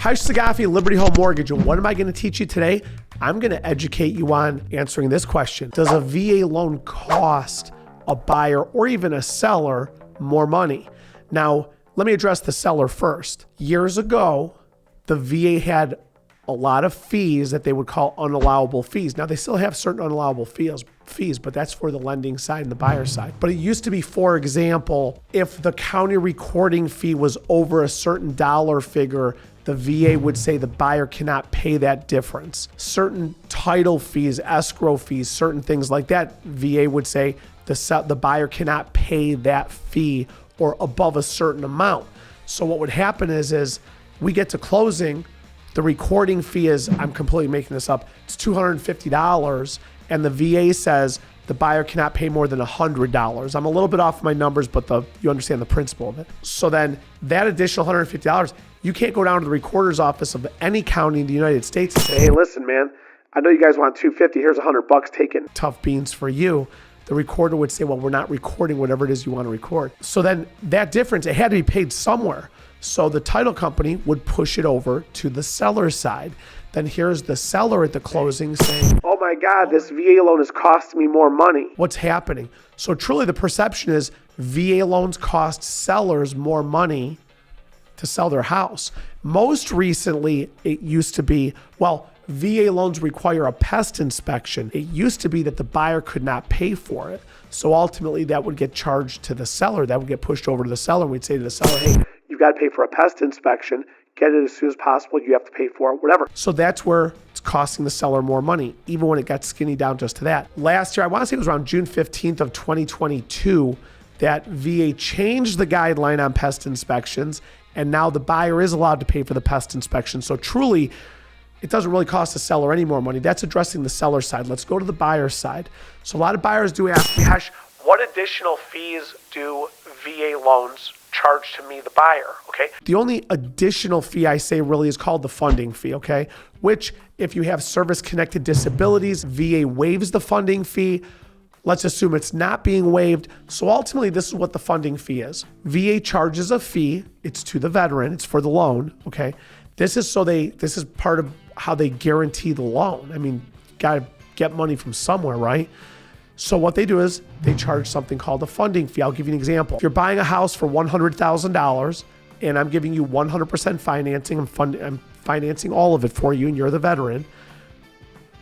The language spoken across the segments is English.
Hi, Saghafi, Liberty Home Mortgage, and what am I going to teach you today? I'm going to educate you on answering this question. Does a VA loan cost a buyer or even a seller more money? Now, let me address the seller first. Years ago, the VA had a lot of fees that they would call unallowable fees. Now, they still have certain unallowable fees, but that's for the lending side and the buyer side. But it used to be, for example, if the county recording fee was over a certain dollar figure, the VA would say the buyer cannot pay that difference. Certain title fees, escrow fees, certain things like that, VA would say the buyer cannot pay that fee or above a certain amount. So what would happen is we get to closing, the recording fee is, I'm completely making this up, it's $250, and the VA says the buyer cannot pay more than $100. I'm a little bit off my numbers, but you understand the principle of it. So then that additional $150, you can't go down to the recorder's office of any county in the United States and say, hey, listen, man, I know you guys want $250, here's $100, take it. Tough beans for you. The recorder would say, well, we're not recording whatever it is you want to record. So then that difference, it had to be paid somewhere. So the title company would push it over to the seller's side. Then here's the seller at the closing saying, oh my God, this VA loan is costing me more money. What's happening? So truly the perception is VA loans cost sellers more money to sell their house. Most recently, it used to be, well, VA loans require a pest inspection. It used to be that the buyer could not pay for it. So ultimately that would get charged to the seller. That would get pushed over to the seller. We'd say to the seller, hey, you've got to pay for a pest inspection. Get it as soon as possible. You have to pay for it, whatever. So that's where it's costing the seller more money, even when it got skinny down just to that. Last year, I want to say it was around June 15th of 2022, that VA changed the guideline on pest inspections, and now the buyer is allowed to pay for the pest inspection. So truly, it doesn't really cost the seller any more money. That's addressing the seller side. Let's go to the buyer side. So a lot of buyers do ask me, Khash, what additional fees do VA loans charge to me, the buyer, okay? The only additional fee I say really is called the funding fee, okay? Which, if you have service-connected disabilities, VA waives the funding fee. Let's assume it's not being waived. So ultimately, this is what the funding fee is. VA charges a fee. It's to the veteran. It's for the loan, okay? This is part of how they guarantee the loan. I mean, got to get money from somewhere, right? So what they do is they charge something called a funding fee. I'll give you an example. If you're buying a house for $100,000 and I'm giving you 100% financing, I'm financing all of it for you and you're the veteran,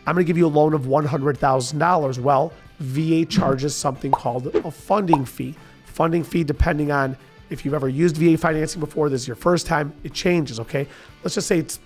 I'm going to give you a loan of $100,000. Well, VA charges something called a funding fee. Funding fee, depending on if you've ever used VA financing before, this is your first time, it changes, okay? Let's just say it's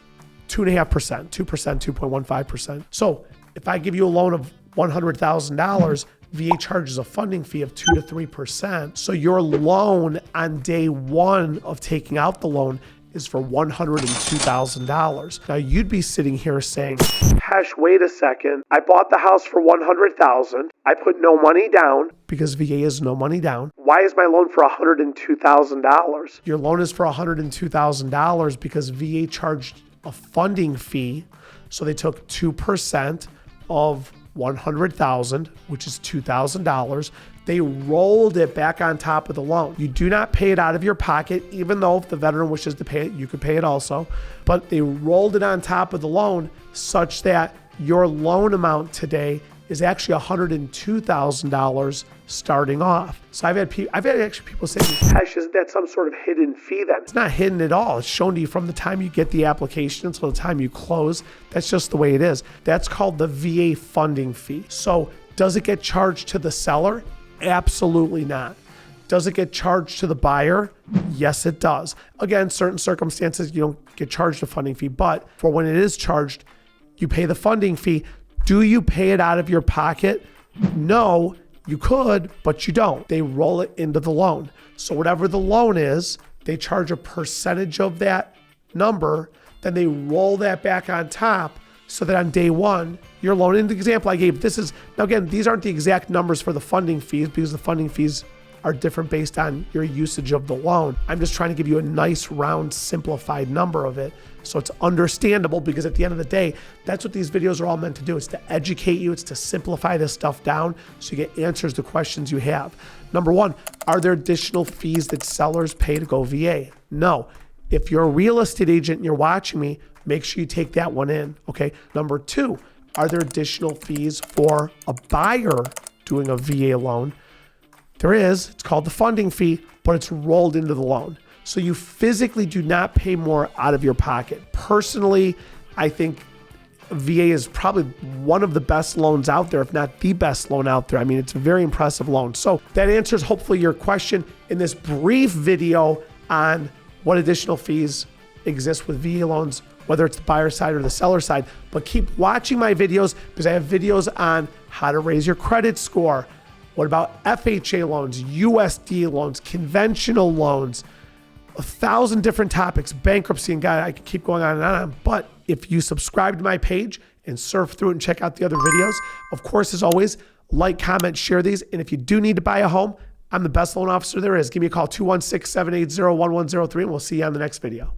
2.5%, 2%, 2.15%. So if I give you a loan of $100,000, VA charges a funding fee of 2 to 3%. So your loan on day one of taking out the loan is for $102,000. Now you'd be sitting here saying, Khash, wait a second. I bought the house for $100,000. I put no money down. Because VA is no money down. Why is my loan for $102,000? Your loan is for $102,000 because VA charged a funding fee. So they took 2% of $100,000, which is $2,000. They rolled it back on top of the loan. You do not pay it out of your pocket, even though if the veteran wishes to pay it, you could pay it also. But they rolled it on top of the loan such that your loan amount today is actually $102,000 starting off. So I've had actually people say, Khash, isn't that some sort of hidden fee then? It's not hidden at all. It's shown to you from the time you get the application until the time you close. That's just the way it is. That's called the VA funding fee. So does it get charged to the seller? Absolutely not. Does it get charged to the buyer? Yes, it does. Again, certain circumstances, you don't get charged a funding fee, but for when it is charged, you pay the funding fee. Do you pay it out of your pocket? No, you could, but you don't. They roll it into the loan. So whatever the loan is, they charge a percentage of that number, then they roll that back on top so that on day one, your loan, in the example I gave, now again, these aren't the exact numbers for the funding fees because the funding fees are different based on your usage of the loan. I'm just trying to give you a nice round simplified number of it so it's understandable, because at the end of the day, that's what these videos are all meant to do. It's to educate you. It's to simplify this stuff down so you get answers to questions you have. Number one, are there additional fees that sellers pay to go VA? No. if you're a real estate agent and you're watching me, make sure you take that one in, okay? Number two, are there additional fees for a buyer doing a VA loan? There is. It's called the funding fee, but it's rolled into the loan. So you physically do not pay more out of your pocket. Personally, I think VA is probably one of the best loans out there, if not the best loan out there. I mean, it's a very impressive loan. So that answers hopefully your question in this brief video on what additional fees exist with VA loans, whether it's the buyer side or the seller side. But keep watching my videos because I have videos on how to raise your credit score. What about FHA loans, USD loans, conventional loans, 1,000 different topics, bankruptcy, and God, I can keep going on and on. But if you subscribe to my page and surf through it and check out the other videos, of course, as always, like, comment, share these. And if you do need to buy a home, I'm the best loan officer there is. Give me a call, 216-780-1103, and we'll see you on the next video.